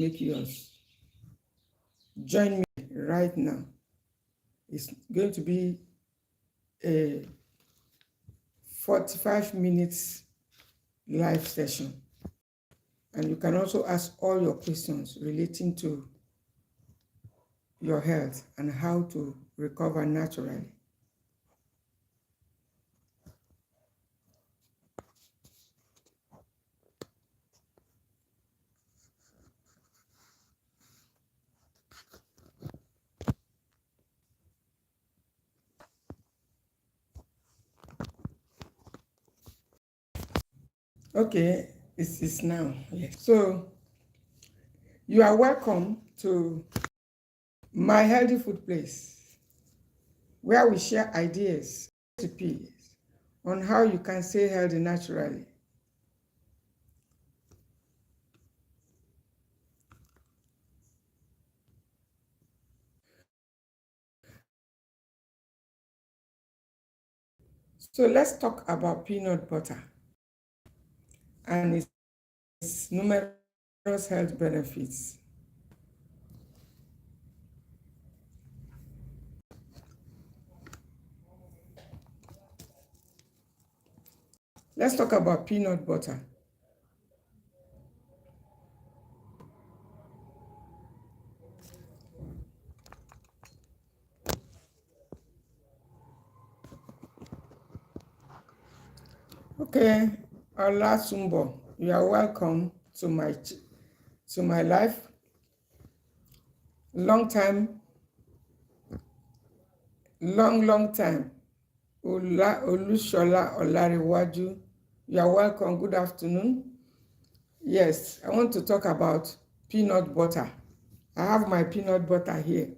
make yours. Join me right now. It's going to be a 45 minutes live session. And you can also ask all your questions relating to your health and how to recover naturally. Okay, it's now. Yes. So you are welcome to my healthy food place, where we share ideas, recipes on how you can stay healthy naturally. So let's talk about peanut butter and its numerous health benefits. Let's talk about peanut butter. Okay, Ola Sumbo, you are welcome to my life. Long time, long time. Olushola Olariwaju, you are welcome. Good afternoon. Yes, I want to talk about peanut butter. I have my peanut butter here.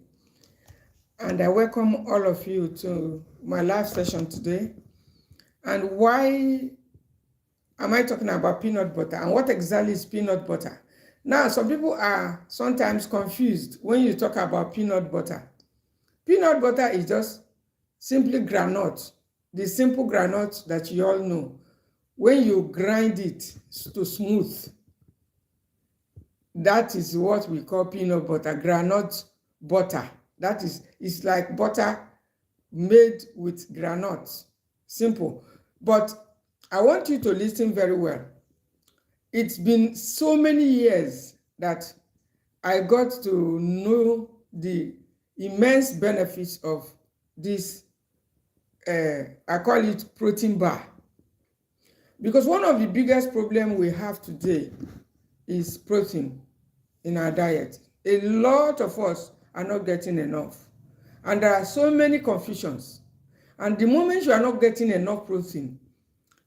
And I welcome all of you to my live session today. And why am I talking about peanut butter? And what exactly is peanut butter? Now, some people are sometimes confused when you talk about peanut butter. Peanut butter is just simply granite, the simple granite that you all know. When you grind it to smooth, that is what we call peanut butter, granite butter. That is, it's like butter made with granite. Simple. But I want you to listen very well. It's been so many years that I got to know the immense benefits of this, I call it protein bar. Because one of the biggest problems we have today is protein in our diet. A lot of us are not getting enough. And there are so many confusions. And the moment you are not getting enough protein,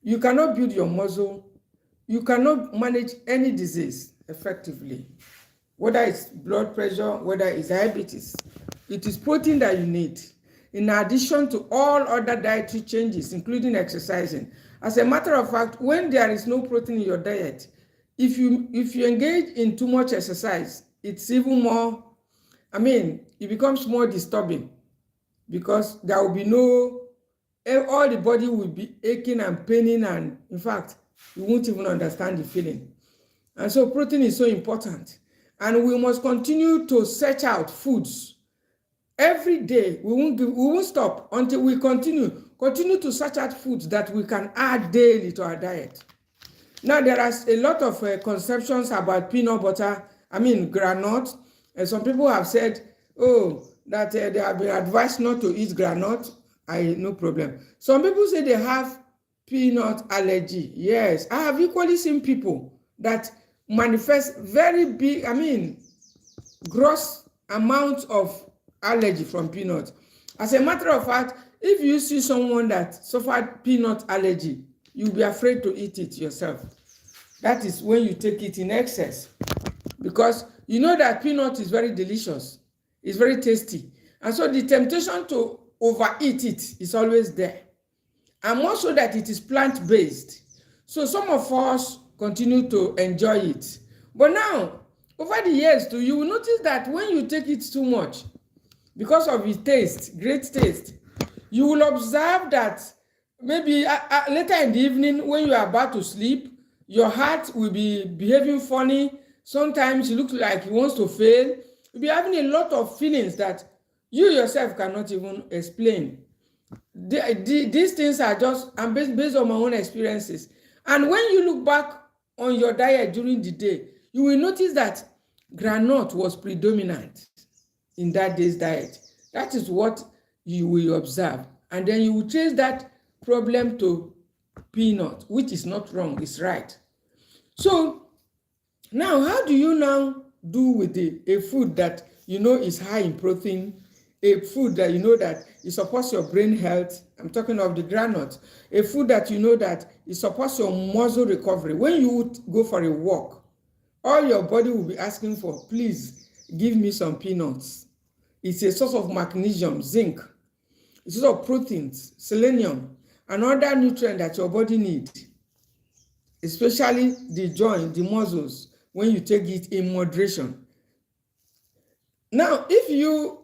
you cannot build your muscle, you cannot manage any disease effectively. Whether it's blood pressure, whether it's diabetes, it is protein that you need. In addition to all other dietary changes, including exercising. As a matter of fact, when there is no protein in your diet, if you engage in too much exercise, it's even more, it becomes more disturbing, because there will be all the body will be aching and paining, and in fact, you won't even understand the feeling. And so protein is so important. And we must continue to search out foods every day. We won't stop until we continue to search out foods that we can add daily to our diet. Now, there are a lot of conceptions about peanut butter, granite. And some people have said, that they have been advised not to eat granite. No problem. Some people say they have peanut allergy. Yes, I have equally seen people that manifest very big, gross amounts of allergy from peanuts. As a matter of fact, if you see someone that suffered peanut allergy, you'll be afraid to eat it yourself. That is when you take it in excess, because you know that peanut is very delicious, it's very tasty, and so the temptation to overeat it is always there. And more so that it is plant-based, so some of us continue to enjoy it. But now, over the years too, you will notice that when you take it too much, because of its taste, great taste, you will observe that maybe later in the evening when you are about to sleep, your heart will be behaving funny, Sometimes you look like he wants to fail. You'll be having a lot of feelings that you yourself cannot even explain. These things are just, I'm based on my own experiences. And when you look back on your diet during the day, you will notice that granite was predominant in that day's diet. That is what you will observe. And then you will trace that problem to peanut, which is not wrong, it's right. So now, how do you now do with a food that you know is high in protein, a food that you know that it supports your brain health? I'm talking of the granite. A food that you know that it supports your muscle recovery. When you go for a walk, all your body will be asking for, please give me some peanuts. It's a source of magnesium, zinc. It's a source of proteins, selenium, and other nutrients that your body needs, especially the joint, the muscles, when you take it in moderation. Now, if you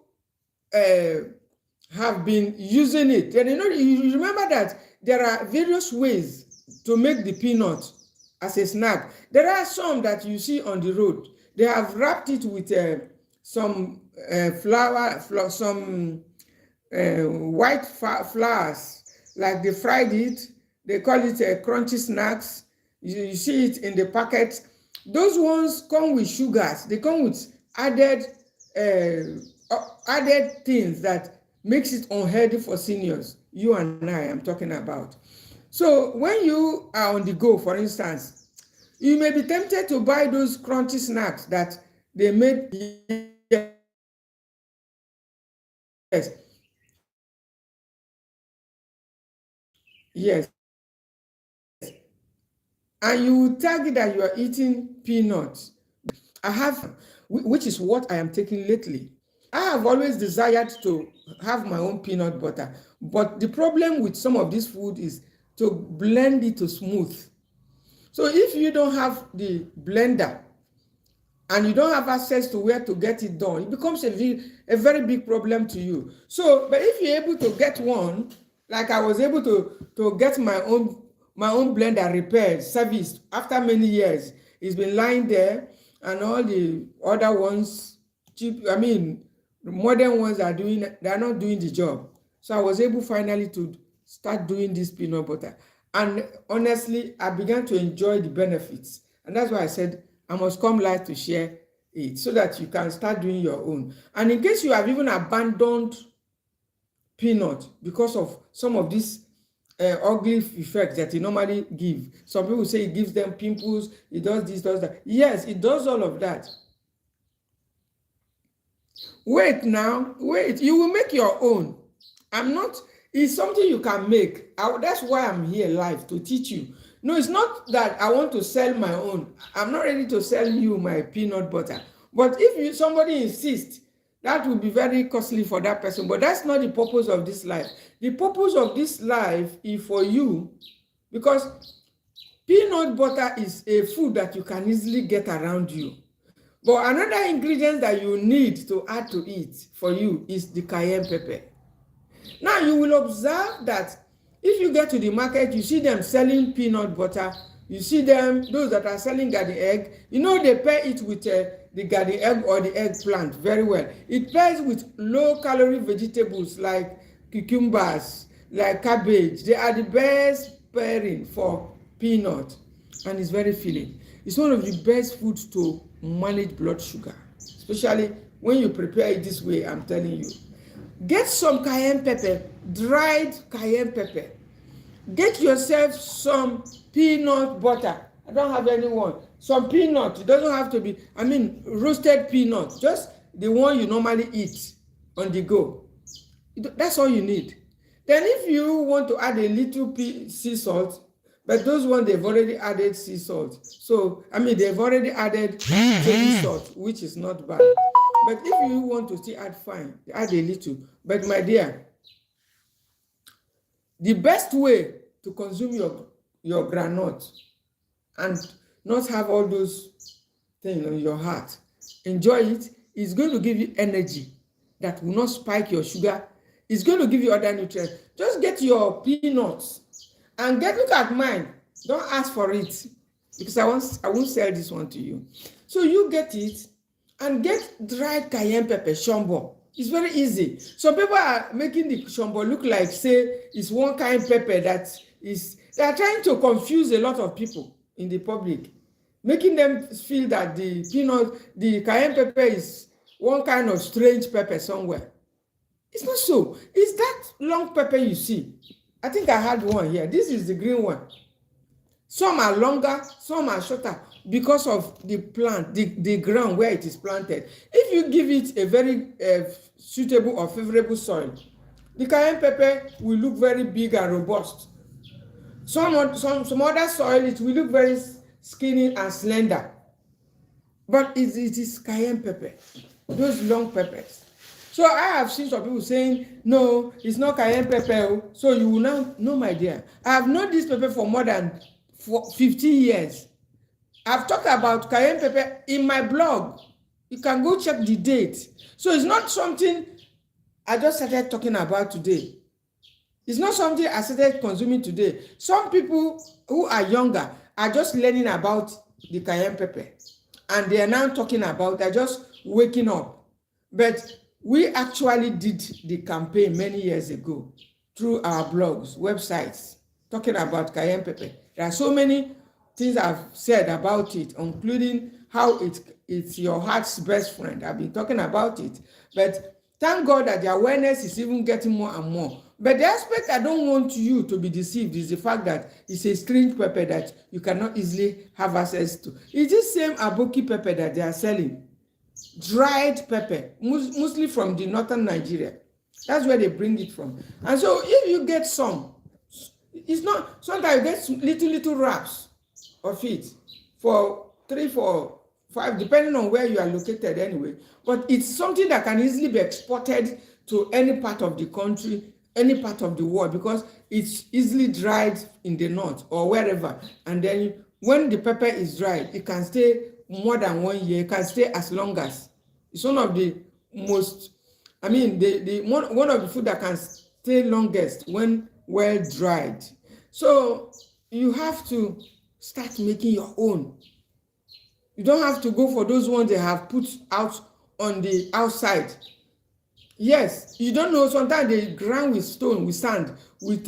have been using it, then you remember that there are various ways to make the peanut as a snack. There are some that you see on the road. They have wrapped it with some some white flours, like they fried it. They call it crunchy snacks. You see it in the packet. Those ones come with sugars. They come with added things that makes it unhealthy for seniors. You and I am talking about. So when you are on the go, for instance, you may be tempted to buy those crunchy snacks that they made. Yes. Yes. And you will tag it that you are eating peanuts. I have, which is what I am taking lately. I have always desired to have my own peanut butter, but the problem with some of this food is to blend it to smooth. So if you don't have the blender and you don't have access to where to get it done, it becomes a very big problem to you. So, but if you're able to get one, like I was able to get my own blender repaired, serviced after many years, it's been lying there, and all the other ones, cheap, I mean, the modern ones they're not doing the job. So I was able finally to start doing this peanut butter. And honestly, I began to enjoy the benefits. And that's why I said, I must come live to share it so that you can start doing your own. And in case you have even abandoned peanut because of some of these ugly effects that it normally give. Some people say it gives them pimples, it does this, does that. Yes, it does all of that. Wait now, wait, you will make your own. It's something you can make. That's why I'm here live, to teach you. No, it's not that I want to sell my own. I'm not ready to sell you my peanut butter. But if somebody insists, that will be very costly for that person. But that's not the purpose of this life. The purpose of this life is for you, because peanut butter is a food that you can easily get around you. But another ingredient that you need to add to it for you is the cayenne pepper. Now you will observe that if you get to the market, you see them selling peanut butter, you see them, those that are selling garden egg, they pair it with the garden egg or the eggplant very well. It pairs with low-calorie vegetables like cucumbers, like cabbage. They are the best pairing for peanut, and it's very filling. It's one of the best foods to manage blood sugar, especially when you prepare it this way. I'm telling you. Get some cayenne pepper, dried cayenne pepper. Get yourself some peanut butter. I don't have anyone. Some peanut. It doesn't have to be, roasted peanut. Just the one you normally eat on the go. That's all you need. Then if you want to add a little sea salt, but those ones, they've already added sea salt. So, they've already added chili salt, which is not bad. But if you want to still add, fine, add a little. But my dear, the best way to consume your granite and not have all those things on your heart, enjoy it. It's going to give you energy that will not spike your sugar. It's going to give you other nutrients. Just get your peanuts and look at mine. Don't ask for it. because I won't sell this one to you. So you get it and get dried cayenne pepper, shombo. It's very easy. Some people are making the shombo look like, say, it's one kind pepper that is, they are trying to confuse a lot of people in the public, making them feel that the cayenne pepper is one kind of strange pepper somewhere. It's not so. It's that long pepper you see. I think I had one here. This is the green one. Some are longer, some are shorter because of the plant, the ground where it is planted. If you give it a very suitable or favorable soil, the cayenne pepper will look very big and robust. Some other soil, it will look very skinny and slender. But it is cayenne pepper, those long peppers. So I have seen some people saying, no, it's not cayenne pepper. So you will now know, my dear. I have known this pepper for more than 15 years. I've talked about cayenne pepper in my blog. You can go check the date. So it's not something I just started talking about today. It's not something I started consuming today. Some people who are younger are just learning about the cayenne pepper. And they are now talking about, they're just waking up. But we actually did the campaign many years ago through our blogs, websites, talking about cayenne pepper. There are so many things I've said about it, including how it's your heart's best friend. I've been talking about it. But thank God that the awareness is even getting more and more. But the aspect I don't want you to be deceived is the fact that it's a strange pepper that you cannot easily have access to. It's the same aboki pepper that they are selling. Dried pepper, mostly from the northern Nigeria. That's where they bring it from. And so if you get some, it's not, sometimes you get little wraps of it for 3, 4, 5, depending on where you are located anyway. But it's something that can easily be exported to any part of the country, any part of the world, because it's easily dried in the north or wherever. And then when the pepper is dried, it can stay more than 1 year. It can stay as long as. It's one of the most, I mean, one of the food that can stay longest when well dried. So you have to start making your own. You don't have to go for those ones they have put out on the outside. Yes, you don't know, sometimes they grind with stone, with sand, with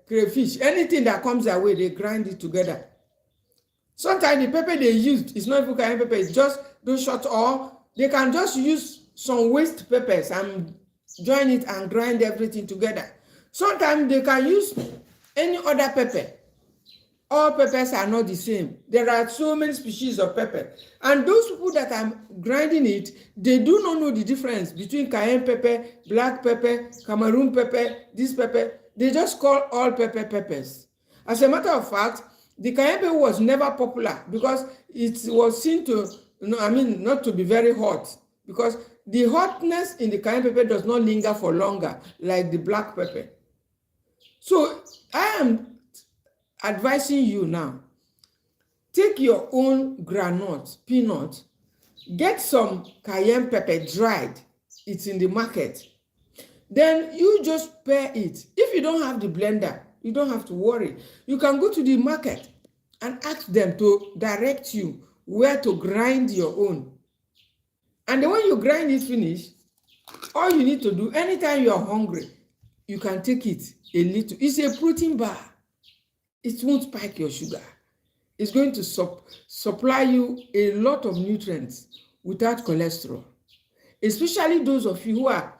crayfish. Anything that comes their way, they grind it together. Sometimes the pepper they used is not even cayenne pepper, it's just those short, or they can just use some waste peppers and join it and grind everything together. Sometimes they can use any other pepper. All peppers are not the same. There are so many species of pepper. And those people that are grinding it, they do not know the difference between cayenne pepper, black pepper, Cameroon pepper, this pepper. They just call all pepper peppers. As a matter of fact, the cayenne pepper was never popular because it was seen to, not to be very hot, because the hotness in the cayenne pepper does not linger for longer like the black pepper. So I am advising you now, take your own groundnut, peanut, get some cayenne pepper dried, it's in the market. Then you just pare it. If you don't have the blender, you don't have to worry. You can go to the market and ask them to direct you where to grind your own. And then when you grind it finish, all you need to do, anytime you are hungry, you can take it a little. It's a protein bar. It won't spike your sugar. It's going to supply you a lot of nutrients without cholesterol. Especially those of you who are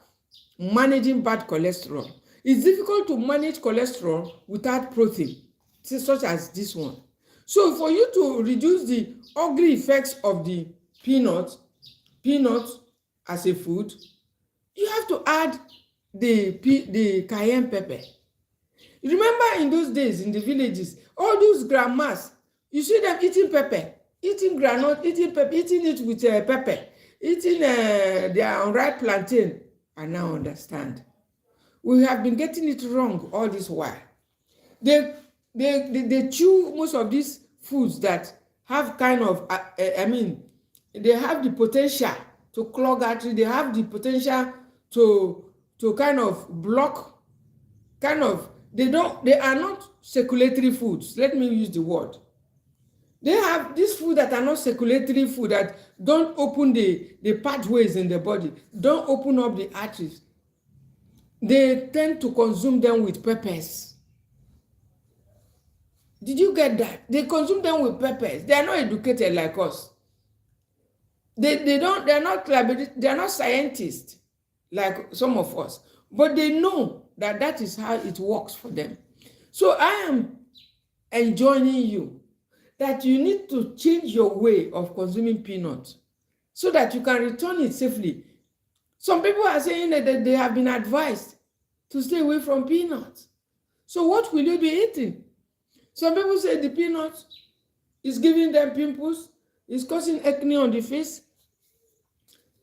managing bad cholesterol. It's difficult to manage cholesterol without protein, such as this one. So for you to reduce the ugly effects of the peanut as a food, you have to add the cayenne pepper. Remember in those days in the villages, all those grandmas, you see them eating pepper, eating granite, eating pepper, eating it with pepper, eating their unripe plantain. I now understand. We have been getting it wrong all this while. They chew most of these foods that have kind of, they have the potential to clog artery, they have the potential to kind of block, they are not circulatory foods. Let me use the word. They have this food that are not circulatory food, that don't open the pathways in the body, don't open up the arteries. They tend to consume them with peppers. Did you get that? They consume them with peppers. They are not educated like us. They're not scientists like some of us, but they know that that is how it works for them. So I am enjoining you that you need to change your way of consuming peanuts so that you can return it safely. Some people are saying that they have been advised to stay away from peanuts. So what will you be eating? Some people say the peanut is giving them pimples, is causing acne on the face.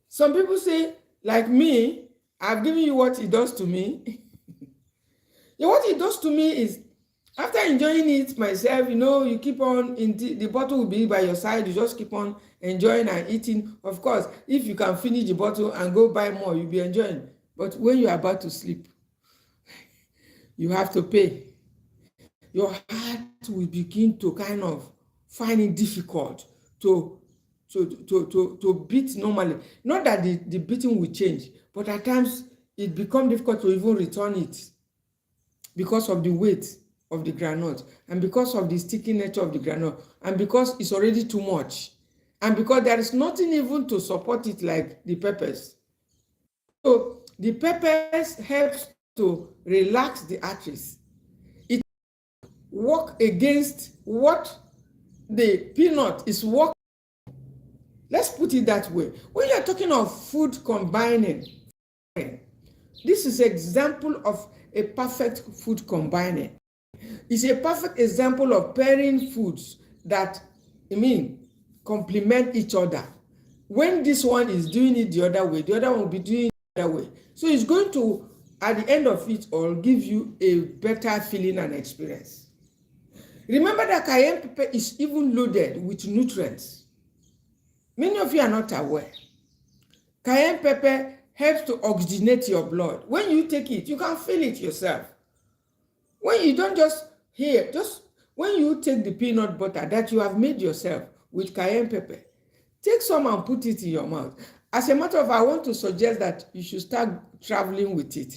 Some people say, like me, I've given you what it does to me. Yeah, what it does to me is, after enjoying it myself, you keep on, the bottle will be by your side, you just keep on enjoying and eating. Of course, if you can finish the bottle and go buy more, you'll be enjoying. But when you're about to sleep, you have to pay. Your heart will begin to kind of find it difficult to beat normally. Not that the beating will change, but at times it becomes difficult to even return it because of the weight of the groundnut, and because of the sticky nature of the groundnut, and because it's already too much, and because there is nothing even to support it like the peppers. So the peppers helps to relax the arteries. It work against what the peanut is working. Let's put it that way. When you're talking of food combining, this is an example of a perfect food combining. It's a perfect example of pairing foods that, complement each other. When this one is doing it the other way, the other one will be doing it the other way. So it's going to, at the end of it all, give you a better feeling and experience. Remember that cayenne pepper is even loaded with nutrients. Many of you are not aware. Cayenne pepper helps to oxygenate your blood. When you take it, you can feel it yourself. When you don't just hear, just when you take the peanut butter that you have made yourself with cayenne pepper, take some and put it in your mouth. As a matter of fact, I want to suggest that you should start traveling with it.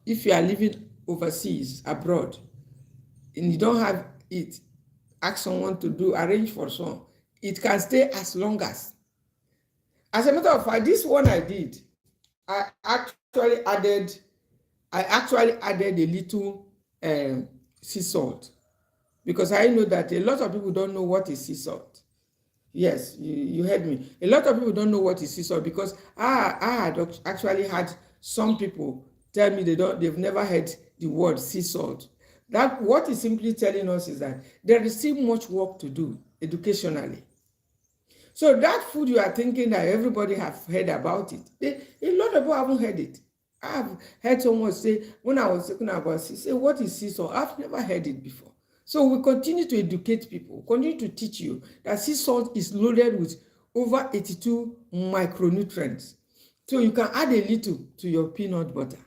If you are living overseas, abroad, and you don't have it, ask someone to arrange for some. It can stay as long as. As a matter of fact, this one I did, I actually added a little sea salt, because I know that a lot of people don't know what is sea salt. Yes, you heard me. A lot of people don't know what is sea salt, because I had actually had some people tell me they've never heard the word sea salt. That what is simply telling us is that there is still much work to do educationally. So that food you are thinking that everybody have heard about it, a lot of people haven't heard it. I've heard someone say, when I was talking about sea, say, what is sea salt? I've never heard it before. So we continue to educate people, continue to teach you that sea salt is loaded with over 82 micronutrients. So you can add a little to your peanut butter.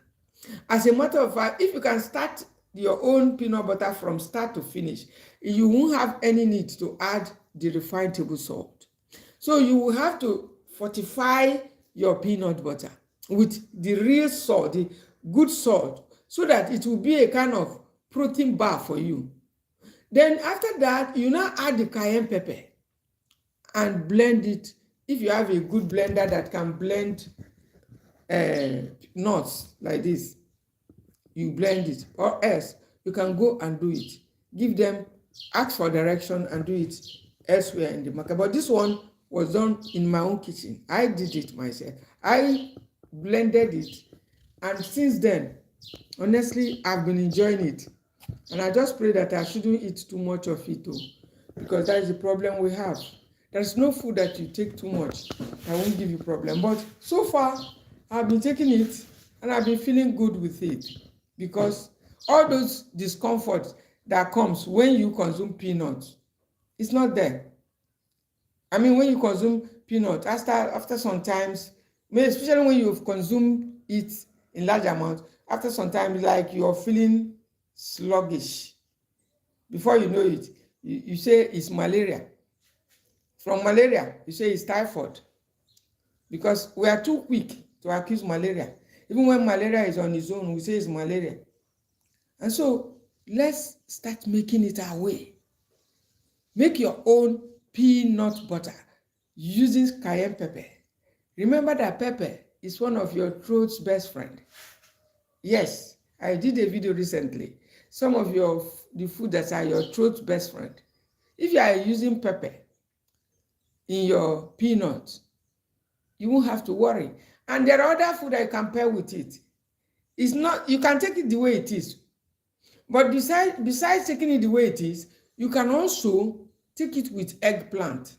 As a matter of fact, if you can start your own peanut butter from start to finish, you won't have any need to add the refined table salt. So you will have to fortify your peanut butter with the real salt, the good salt, so that it will be a kind of protein bar for you. Then after that, you now add the cayenne pepper and blend it. If you have a good blender that can blend nuts like this, you blend it, or else you can go and do it. Give them, ask for direction and do it elsewhere in the market. But this one was done in my own kitchen. I did it myself. I blended it, and since then, honestly, I've been enjoying it. And I just pray that I shouldn't eat too much of it too, because that is the problem we have. There's no food that you take too much that won't give you problem. But so far, I've been taking it and I've been feeling good with it, because all those discomforts that comes when you consume peanuts, it's not there. I mean, when you consume peanut, after sometimes, especially when you've consumed it in large amounts, after some time, like you're feeling sluggish. Before you know it, you say it's malaria. From malaria, you say it's typhoid. Because we are too quick to accuse malaria. Even when malaria is on its own, we say it's malaria. And so let's start making it our way. Make your own peanut butter using cayenne pepper. Remember that pepper is one of your throat's best friend. Yes, I did a video recently. Some of the food that are your throat's best friend. If you are using pepper in your peanuts, you won't have to worry. And there are other food that you can pair with it. It's not, you can take it the way it is. But besides taking it the way it is, you can also take it with eggplant,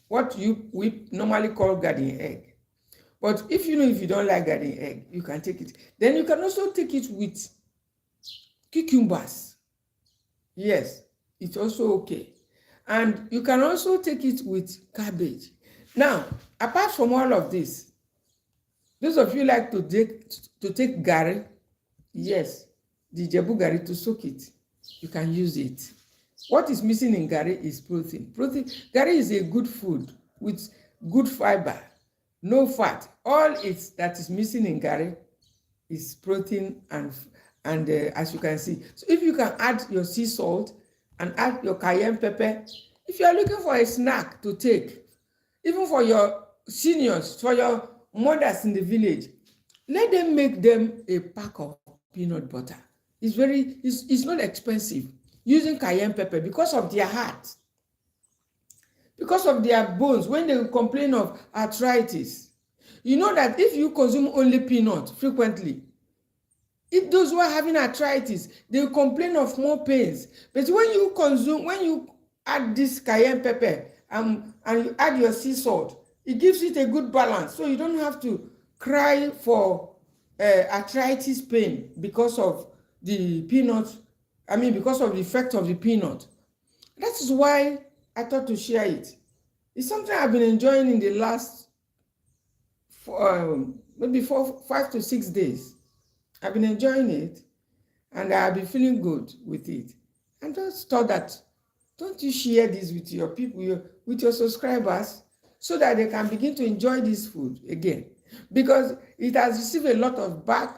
what we normally call garden egg. But if you don't like garden egg, you can take it. Then you can also take it with cucumbers. Yes, it's also okay. And you can also take it with cabbage. Now, apart from all of this, those of you like to take gari, yes, the Jebu gari, to soak it, you can use it. What is missing in gari is protein. Gari is a good food with good fiber, no fat. All that is missing in gari is protein and as you can see. So if you can add your sea salt and add your cayenne pepper, if you are looking for a snack to take, even for your seniors, for your mothers in the village, let them make them a pack of peanut butter. It's not expensive. Using cayenne pepper because of their heart, because of their bones, when they complain of arthritis. You know that if you consume only peanut frequently, if those who are having arthritis, they complain of more pains. But when you add this cayenne pepper and you add your sea salt, it gives it a good balance. So you don't have to cry for arthritis pain because of the peanut. Because of the effect of the peanut. That is why I thought to share it. It's something I've been enjoying in the last maybe 5 to 6 days. I've been enjoying it, and I've been feeling good with it. And just thought that, don't you share this with your people, with your subscribers, so that they can begin to enjoy this food again. Because it has received a lot of bad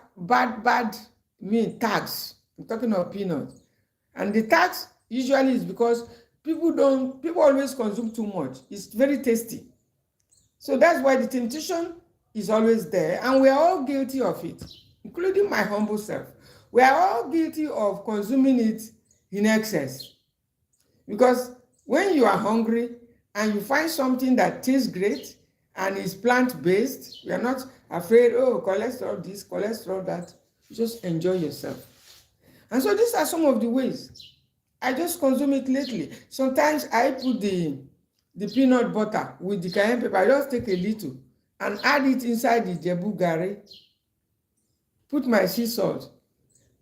tags. I'm talking of peanuts. And the tax usually is because people always consume too much. It's very tasty. So that's why the temptation is always there. And we are all guilty of it, including my humble self. We are all guilty of consuming it in excess. Because when you are hungry and you find something that tastes great and is plant-based, you are not afraid, cholesterol this, cholesterol that. You just enjoy yourself. And so these are some of the ways I just consume it lately. Sometimes I put the peanut butter with the cayenne pepper. I just take a little and add it inside the Jebu gari. Put my sea salt.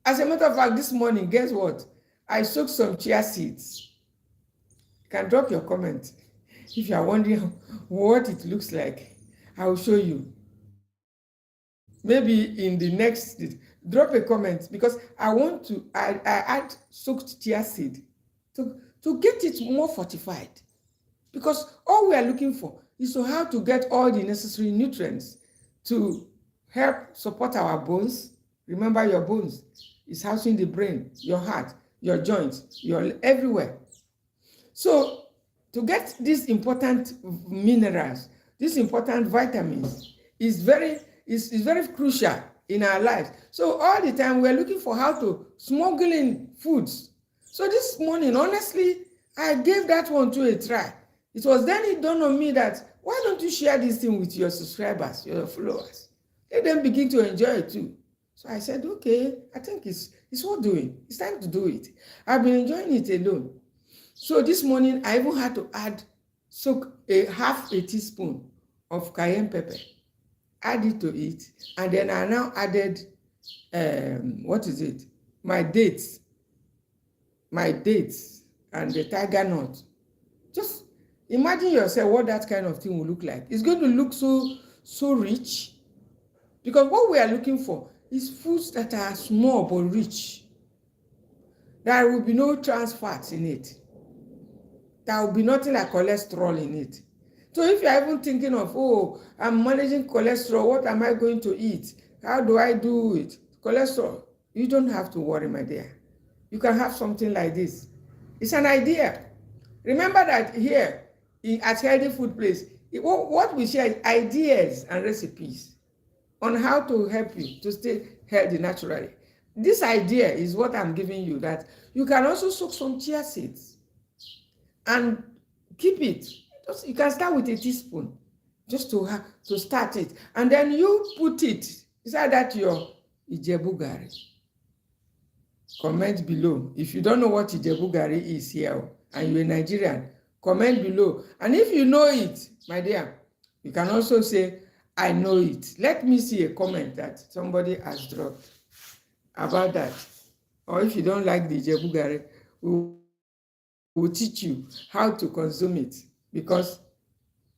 As a matter of fact, this morning, guess what? I soaked some chia seeds. You can drop your comment if you are wondering what it looks like. I will show you. Maybe in the next, drop a comment, because I want to add soaked chia seed to get it more fortified. Because all we are looking for is to how to get all the necessary nutrients to help support our bones. Remember, your bones is housing the brain, your heart, your joints, your everywhere. So to get these important minerals, these important vitamins is very crucial in our lives. So all the time we're looking for how to smuggle in foods. So this morning, honestly, I gave that one to a try. It was then it dawned on me that, why don't you share this thing with your subscribers, your followers? Let them begin to enjoy it too. So I said, okay, I think it's worth doing. It's time to do it. I've been enjoying it alone. So this morning, I even had to soak half a teaspoon of cayenne pepper, add it to it, and then I now added, my dates and the tiger nut. Just imagine yourself what that kind of thing will look like. It's going to look so rich, because what we are looking for is foods that are small but rich. There will be no trans fats in it. there will be nothing like cholesterol in it. So if you're even thinking of, oh, I'm managing cholesterol, what am I going to eat? How do I do it? Cholesterol, you don't have to worry, my dear. You can have something like this. It's an idea. Remember that here at Healthy Food Place, what we share is ideas and recipes on how to help you to stay healthy naturally. This idea is what I'm giving you, that you can also soak some chia seeds and keep it. You can start with a teaspoon just to start it, and then you put it inside that your Ijebu Garri. Comment below if you don't know what Ijebu Garri is here and you're a Nigerian. Comment below, and if you know it, my dear, you can also say, I know it. Let me see a comment that somebody has dropped about that. Or if you don't like the Ijebu Garri, we'll teach you how to consume it, because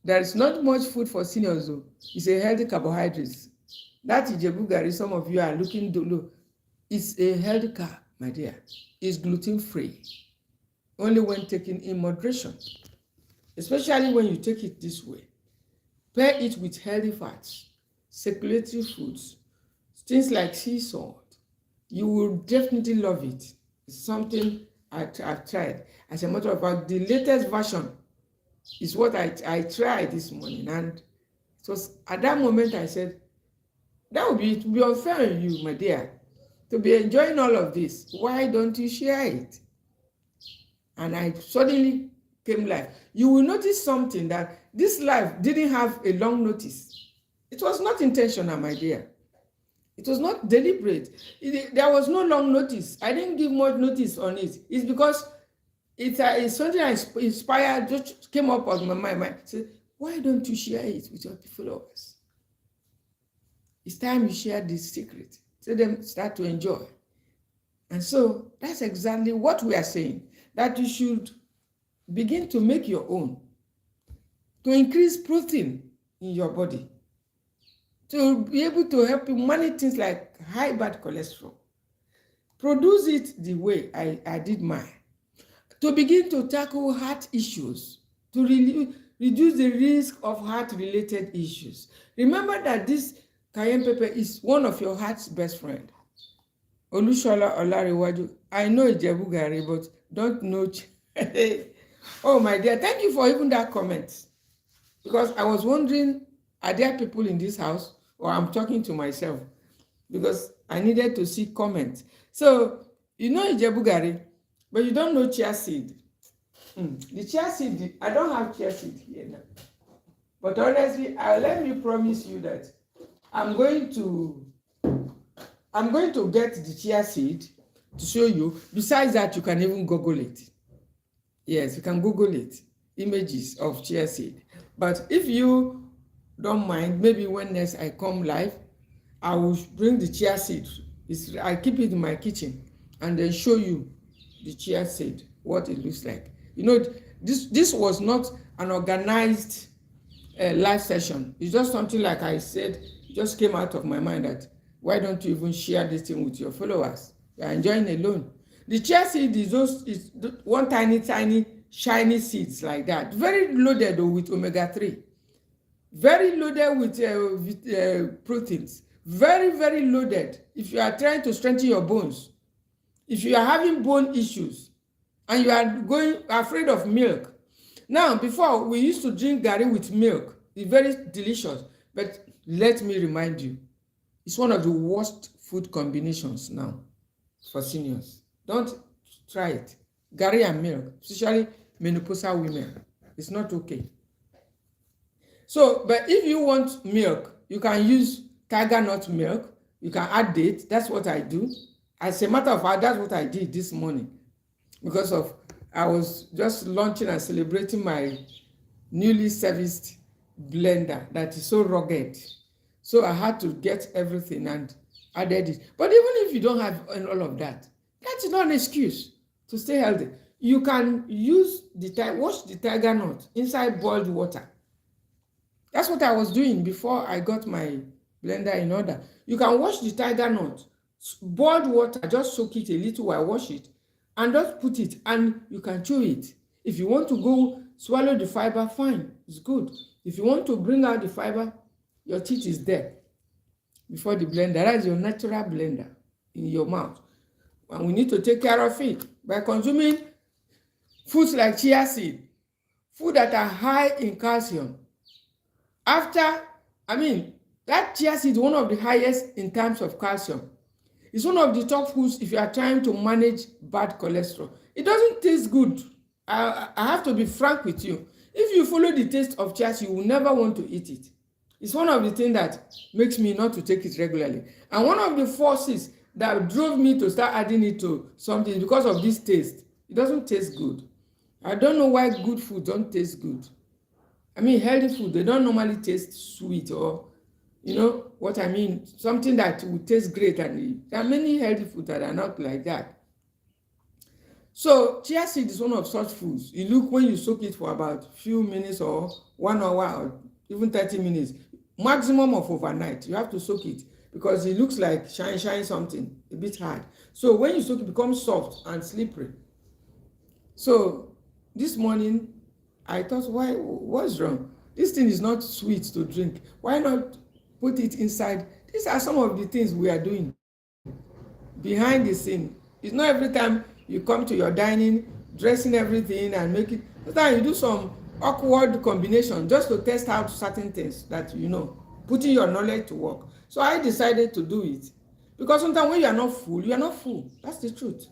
there is not much food for seniors though. It's a healthy carbohydrates. That Ijebu Garri some of you are looking to low. It's a healthy carb, my dear. It's gluten-free. Only when taken in moderation. Especially when you take it this way. Pair it with healthy fats, circulatory foods, things like sea salt. You will definitely love it. It's something I've tried. As a matter of fact, the latest version is what I tried this morning, and it was at that moment I said, that would be unfair on you, my dear, to be enjoying all of this. Why don't you share it? And I suddenly came live. You will notice something, that this live didn't have a long notice. It was not intentional, my dear. It was not deliberate. There was no long notice. I didn't give much notice on it. It's because it's something I inspired, just came up on my mind. I said, why don't you share it with your followers? It's time you share this secret. So them start to enjoy. And so that's exactly what we are saying, that you should begin to make your own, to increase protein in your body, to be able to help you manage things like high bad cholesterol. Produce it the way I did mine. To begin to tackle heart issues, to reduce the risk of heart-related issues. Remember that this cayenne pepper is one of your heart's best friend. Olushola Olariwaju, I know Ijebu Garri, but don't know. Oh, my dear, thank you for even that comment. Because I was wondering, are there people in this house, or I'm talking to myself? Because I needed to see comments. So, you know Ijebu Garri, but you don't know chia seed. The chia seed, I don't have chia seed here now. But honestly, let me promise you that I'm going to get the chia seed to show you. Besides that, you can even Google it. Yes, you can Google it. Images of chia seed. But if you don't mind, maybe when next I come live, I will bring the chia seed. I keep it in my kitchen and then show you the chia seed, what it looks like. You know, this was not an organized live session. It's just something like I said, it just came out of my mind that why don't you even share this thing with your followers? You're enjoying alone. The chia seed is one tiny shiny seeds like that, very loaded with omega-3, very loaded with proteins, very loaded. If you are trying to strengthen your bones, if you are having bone issues and you are afraid of milk. Now, before we used to drink garri with milk. It's very delicious, but let me remind you, it's one of the worst food combinations now for seniors. Don't try it. Garri and milk, especially menopausal women, it's not okay. So, but if you want milk, you can use tiger nut milk. You can add date. That's what I do. As a matter of fact, that's what I did this morning, because I was just launching and celebrating my newly serviced blender that is so rugged. So I had to get everything and added it. But even if you don't have all of that, that's not an excuse to stay healthy. You can use wash the tiger nut inside boiled water. That's what I was doing before I got my blender in order. You can wash the tiger nut, boiled water, just soak it a little while, wash it, and just put it, and you can chew it. If you want to go swallow the fiber, fine, it's good. If you want to bring out the fiber, your teeth is there before the blender. That is your natural blender in your mouth. And we need to take care of it by consuming foods like chia seed, food that are high in calcium. That chia seed is one of the highest in terms of calcium. It's one of the top foods if you are trying to manage bad cholesterol. It doesn't taste good. I have to be frank with you. If you follow the taste of chia seed, you will never want to eat it. It's one of the things that makes me not to take it regularly. And one of the forces that drove me to start adding it to something is because of this taste. It doesn't taste good. I don't know why good food don't taste good. Healthy food, they don't normally taste sweet, or you know what I mean, something that would taste great, and there are many healthy foods that are not like that. So chia seed is one of such foods. You look, when you soak it for about few minutes or 1 hour or even 30 minutes, maximum of overnight, you have to soak it, because it looks like shine something, a bit hard. So when you soak it, becomes soft and slippery. So this morning I thought, what's wrong? This thing is not sweet to drink. Why not put it inside? These are some of the things we are doing behind the scene. It's not every time you come to your dining, dressing everything and make it. Sometimes you do some awkward combination just to test out certain things that putting your knowledge to work. So I decided to do it, because sometimes when you are not full. That's the truth.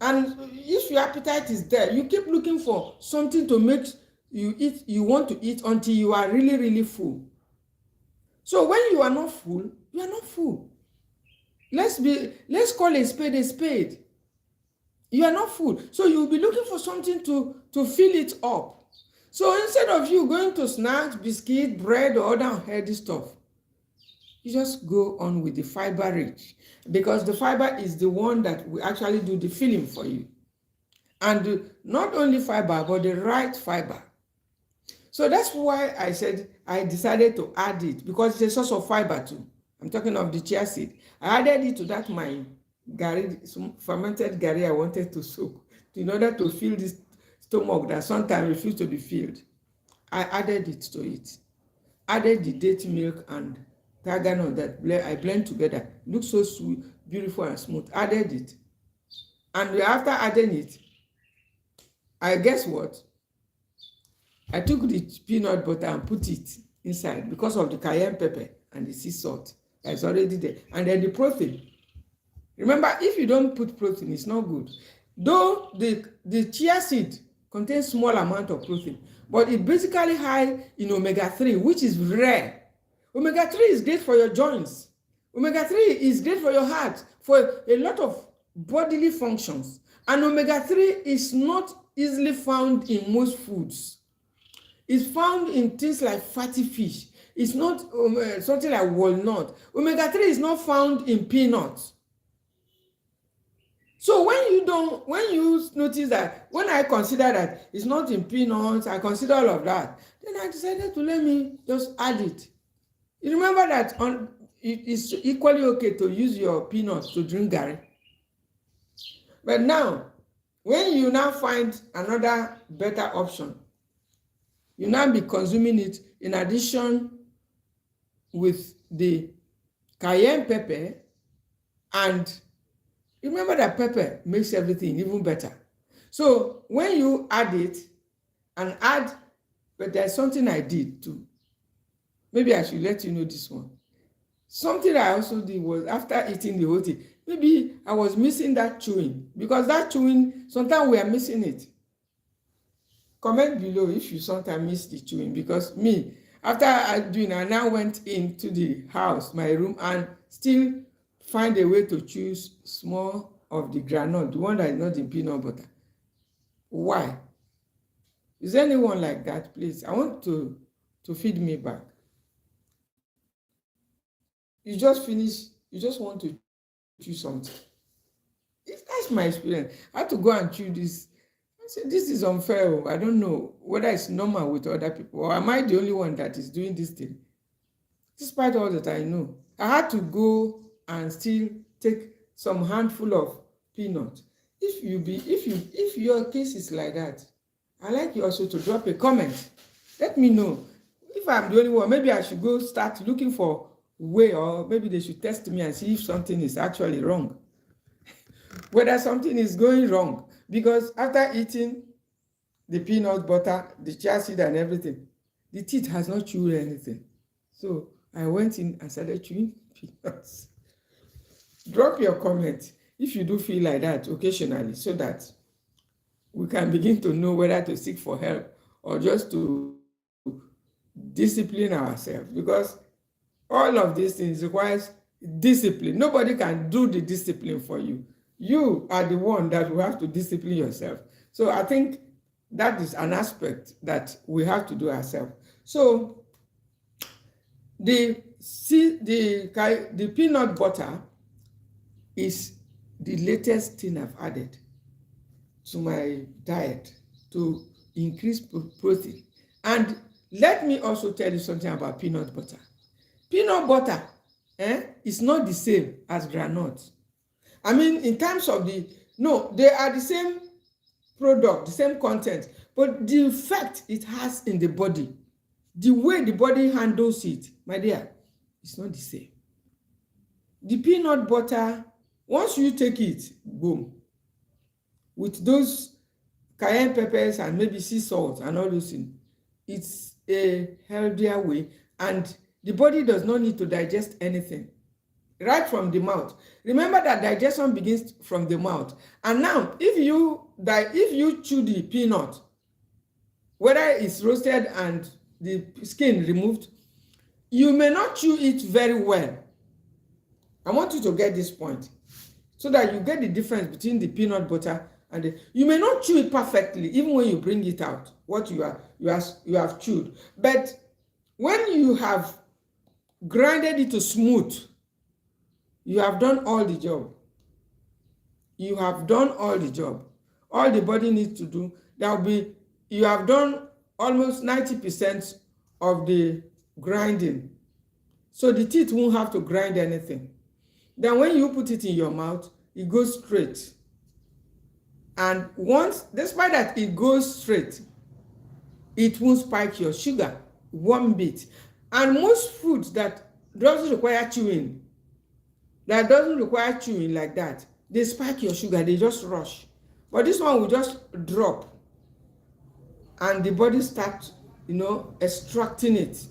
And if your appetite is there, you keep looking for something to make you want to eat until you are really, really full. So when you are not full, you are not full. Let's call a spade a spade. You are not full. So you'll be looking for something to fill it up. So instead of you going to snacks, biscuit, bread, or other healthy stuff, you just go on with the fiber rich, because the fiber is the one that will actually do the filling for you. And not only fiber, but the right fiber. So that's why I said I decided to add it, because it's a source of fiber too. I'm talking of the chia seed. I added it to that my gari, some fermented gari I wanted to soak in order to fill this stomach that sometimes refuses to be filled. I added it to it. Added the date milk and tarragon that I blend together. It looks so sweet, beautiful and smooth. Added it. And after adding it, guess what? I took the peanut butter and put it inside because of the cayenne pepper and the sea salt that's already there. And then the protein. Remember, if you don't put protein, it's not good. Though the chia seed contains small amount of protein, but it's basically high in omega-3, which is rare. Omega-3 is great for your joints. Omega-3 is great for your heart, for a lot of bodily functions. And omega-3 is not easily found in most foods. It's found in things like fatty fish. It's not something like walnut. Omega-3 is not found in peanuts. So when you notice that, when I consider that it's not in peanuts, I consider all of that, then I decided to let me just add it. You remember that it's equally okay to use your peanuts to drink gari. But now, when you now find another better option, you now be consuming it in addition with the cayenne pepper. And remember that pepper makes everything even better. So when you add it but there's something I did too. Maybe I should let you know this one. Something I also did was, after eating the whole thing, maybe I was missing that chewing, because that chewing, sometimes we are missing it. Comment below if you sometimes miss the chewing, because me, after I now went into the house, my room, and still find a way to choose small of the granule, the one that is not in peanut butter. Why? Is there anyone like that? Please, I want to feed me back. You just finish, you just want to chew something. That's my experience. I had to go and chew this. I said, this is unfair. I don't know whether it's normal with other people, or am I the only one that is doing this thing? Despite all that I know, I had to go and still take some handful of peanuts. if your case is like that, I like you also to drop a comment. Let me know. If I'm the only one, maybe I should go start looking for way, or maybe they should test me and see if something is actually wrong. Whether something is going wrong. Because after eating the peanut butter, the chia seed and everything, the teeth has not chewed anything. So I went in and started chewing peanuts. Drop your comment if you do feel like that occasionally, so that we can begin to know whether to seek for help or just to discipline ourselves, because all of these things requires discipline. Nobody can do the discipline for you. You are the one that will have to discipline yourself. So I think that is an aspect that we have to do ourselves. So the peanut butter is the latest thing I've added to my diet to increase protein. And let me also tell you something about peanut butter. Peanut butter is not the same as groundnut. I mean, in terms of they are the same product, the same content, but the effect it has in the body, the way the body handles it, my dear, it's not the same. The peanut butter, once you take it, boom, with those cayenne peppers and maybe sea salt and all those things, it's a healthier way, and the body does not need to digest anything right from the mouth. Remember that digestion begins from the mouth. And now, if you chew the peanut, whether it's roasted and the skin removed, you may not chew it very well. I want you to get this point so that you get the difference between the peanut butter and you may not chew it perfectly, even when you bring it out, what you have chewed. But when you have grinded it to smooth, you have done all the job. You have done all the job. All the body needs to do, you have done almost 90% of the grinding. So the teeth won't have to grind anything. Then when you put it in your mouth, it goes straight. And despite that it goes straight, it won't spike your sugar one bit. And most foods that doesn't require chewing like that, they spike your sugar, they just rush. But this one will just drop and the body starts, extracting it.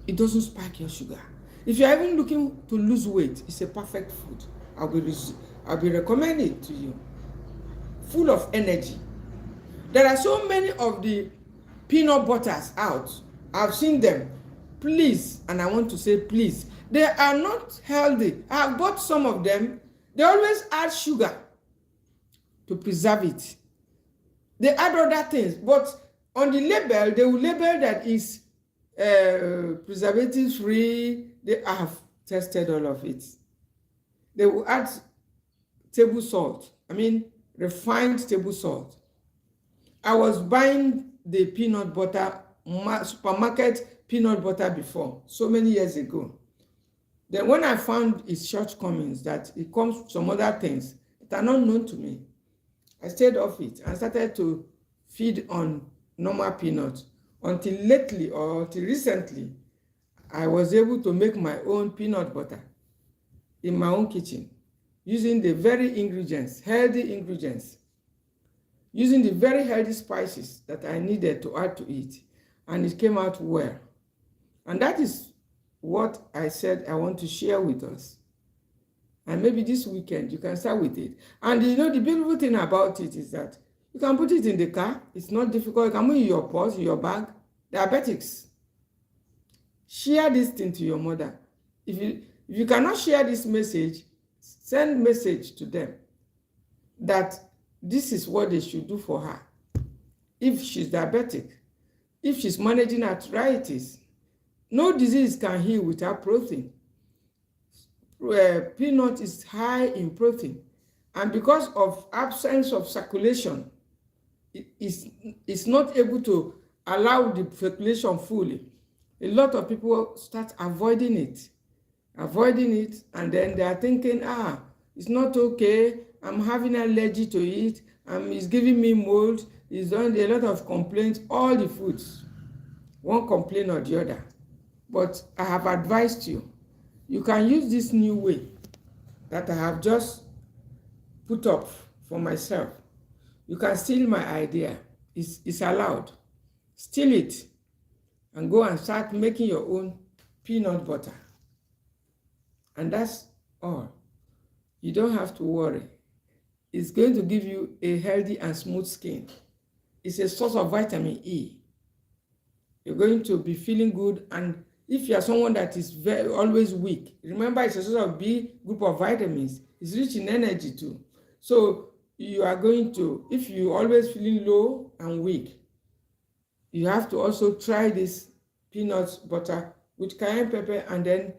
It doesn't spike your sugar. If you're even looking to lose weight, it's a perfect food. I'll be recommending it to you. Full of energy. There are so many of the peanut butters out. I've seen them. Please, and I want to say please, they are not healthy. I've bought some of them. They always add sugar to preserve it. They add other things, but on the label, they will label that is preservative free. They have tested all of it. They will add table salt. Refined table salt. I was buying the peanut butter, supermarket peanut butter before, so many years ago. Then when I found its shortcomings, that it comes with some other things that are not known to me, I stayed off it and started to feed on normal peanuts until lately or until recently, I was able to make my own peanut butter in my own kitchen using the very ingredients, healthy ingredients, using the very healthy spices that I needed to add to it, and it came out well. And that is what I said I want to share with us. And maybe this weekend you can start with it. And the beautiful thing about it is that you can put it in the car. It's not difficult. You can put it in your purse, in your bag. Diabetics. Share this thing to your mother. If you cannot share this message, send message to them that this is what they should do for her. If she's diabetic, if she's managing arthritis, no disease can heal without protein. Peanut is high in protein, and because of absence of circulation, it's not able to allow the circulation fully. A lot of people start avoiding it, and then they are thinking, it's not okay, I'm having allergy to it, it's giving me mold, it's done a lot of complaints, all the foods, one complaint or the other. But I have advised you, you can use this new way that I have just put up for myself. You can steal my idea. It's allowed. Steal it and go and start making your own peanut butter. And that's all. You don't have to worry. It's going to give you a healthy and smooth skin. It's a source of vitamin E. You're going to be feeling good, and if you are someone that is always weak, remember it's a source of B group of vitamins. It's rich in energy too. So you are going to, if you always feeling low and weak, you have to also try this peanut butter with cayenne pepper, and then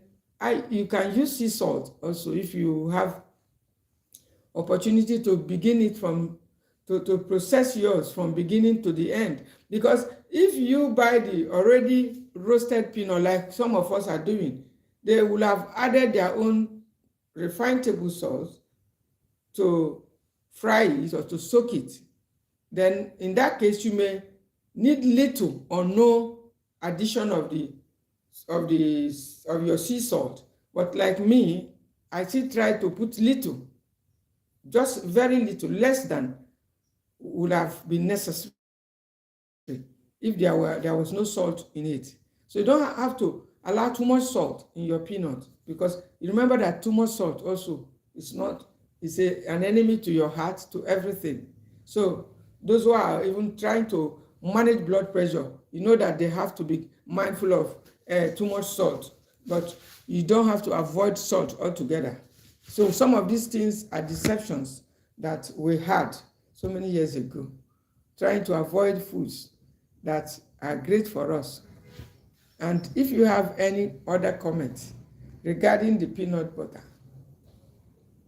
you can use sea salt also if you have opportunity to begin it from to process yours from beginning to the end. Because if you buy the already roasted peanut like some of us are doing, they will have added their own refined table salt to fry it or to soak it. Then in that case you may need little or no addition of your sea salt. But like me, I still try to put little, just very little, less than would have been necessary if there was no salt in it. So you don't have to allow too much salt in your peanut, because you remember that too much salt also is an enemy to your heart, to everything. So those who are even trying to manage blood pressure, you know that they have to be mindful of too much salt, but you don't have to avoid salt altogether. So some of these things are deceptions that we had so many years ago, trying to avoid foods that are great for us. And if you have any other comments regarding the peanut butter,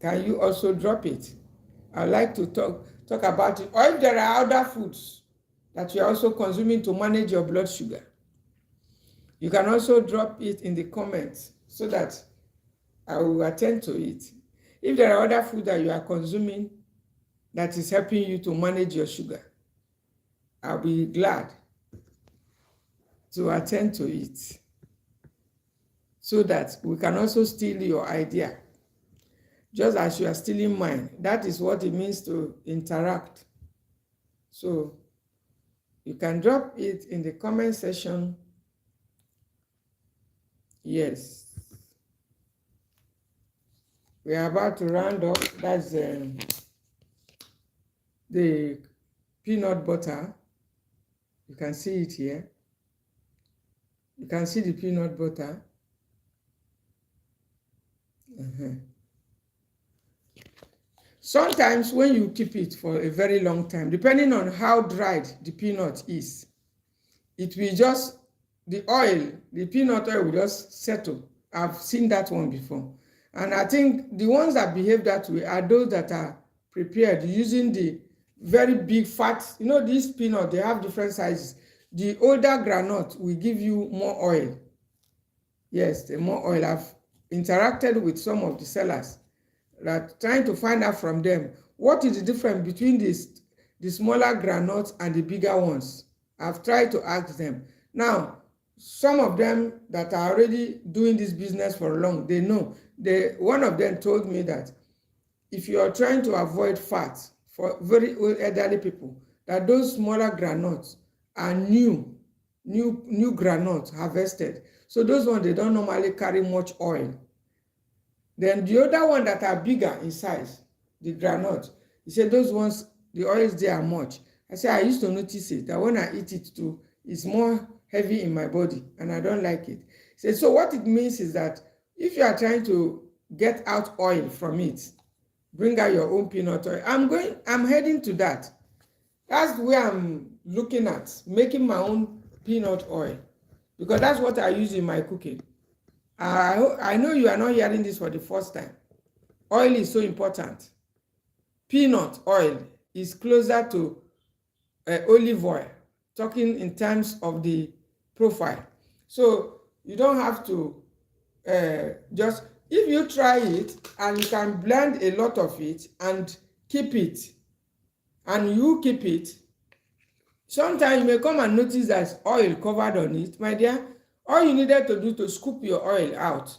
can you also drop it? I'd like to talk about it. Or if there are other foods that you're also consuming to manage your blood sugar, you can also drop it in the comments so that I will attend to it. If there are other food that you are consuming that is helping you to manage your sugar, I'll be glad to attend to it so that we can also steal your idea, just as you are stealing mine. That is what it means to interact. So you can drop it in the comment section. Yes. We are about to round up. That's the peanut butter. You can see it here. You can see the peanut butter. Sometimes when you keep it for a very long time, depending on how dried the peanut is, it will just, the peanut oil will just settle. I've seen that one before. And I think the ones that behave that way are those that are prepared using the very big fat. You know, these peanuts, they have different sizes. The older granite will give you more oil. Yes, the more oil. I've interacted with some of the sellers, that trying to find out from them what is the difference between the smaller granules and the bigger ones. I've tried to ask them. Now, some of them that are already doing this business for long, they know. One of them told me that if you are trying to avoid fat for very old elderly people, that those smaller granules are new granules harvested. So those ones, they don't normally carry much oil. Then the other one that are bigger in size, the granules, he said those ones, the oils there are much. I said I used to notice it, that when I eat it too, it's more heavy in my body and I don't like it. He said, so what it means is that if you are trying to get out oil from it, bring out your own peanut oil. I'm heading to that. That's where I'm looking at, making my own peanut oil, because that's what I use in my cooking. I know you are not hearing this for the first time. Oil is so important. Peanut oil is closer to olive oil, talking in terms of the profile. So you don't have to if you try it and you can blend a lot of it and keep it, and you keep it, sometimes you may come and notice there's oil covered on it. My dear, all you needed to do to scoop your oil out.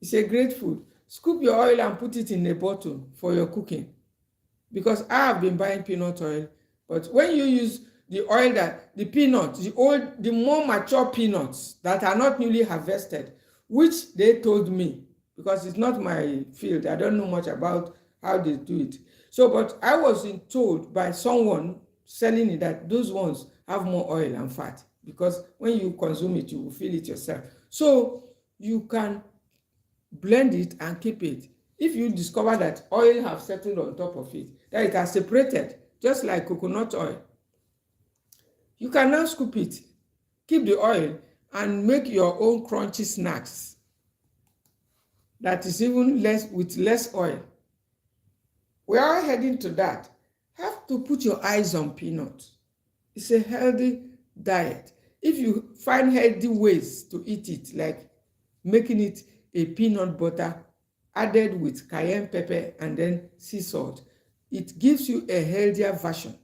It's a great food. Scoop your oil and put it in a bottle for your cooking. Because I have been buying peanut oil, but when you use the oil that the peanuts, the more mature peanuts that are not newly harvested, which they told me, because it's not my field, I don't know much about how they do it. So, but I was told by someone selling it that those ones have more oil and fat, because when you consume it, you will feel it yourself. So you can blend it and keep it. If you discover that oil have settled on top of it, that it has separated, just like coconut oil, you can now scoop it, keep the oil, and make your own crunchy snacks that is even less, with less oil. We are heading to that. Have to put your eyes on peanuts. It's a healthy diet. If you find healthy ways to eat it, like making it a peanut butter added with cayenne pepper and then sea salt, it gives you a healthier version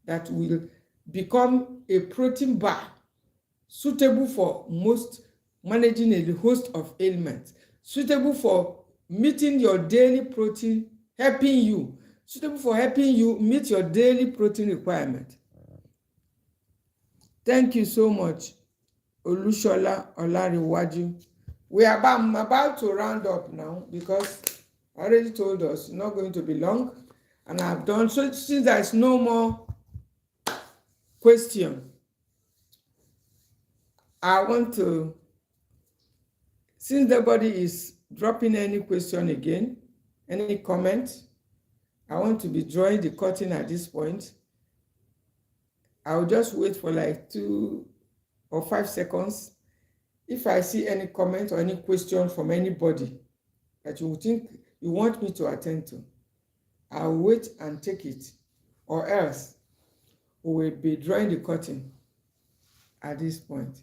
that will become a protein bar suitable for most managing a host of ailments, suitable for meeting your daily protein, suitable for helping you meet your daily protein requirement. Thank you so much, Olushola Olariwaju. I'm about to round up now, because I already told us it's not going to be long, and I've done. So since there's no more question, I want to, since nobody is dropping any question again, any comment, I want to be drawing the curtain at this point. I'll just wait for like 2 or 5 seconds. If I see any comment or any question from anybody that you think you want me to attend to, I'll wait and take it, or else we will be drawing the curtain at this point.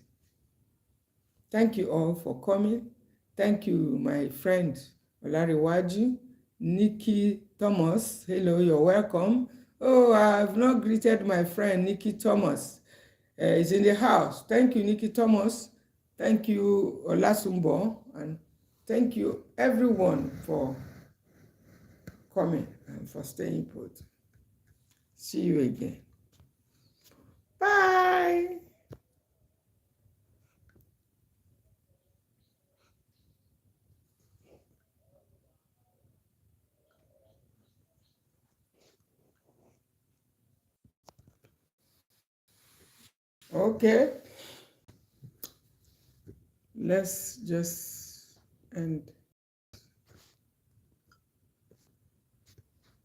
Thank you all for coming. Thank you, my friend Olariwaju, Nikki Thomas. Hello, you're welcome. Oh, I've not greeted my friend Nikki Thomas. Is in the house. Thank you, Nikki Thomas. Thank you, Olasumbo, and thank you everyone for coming and for staying put. See you again. Bye. Okay. Let's just end.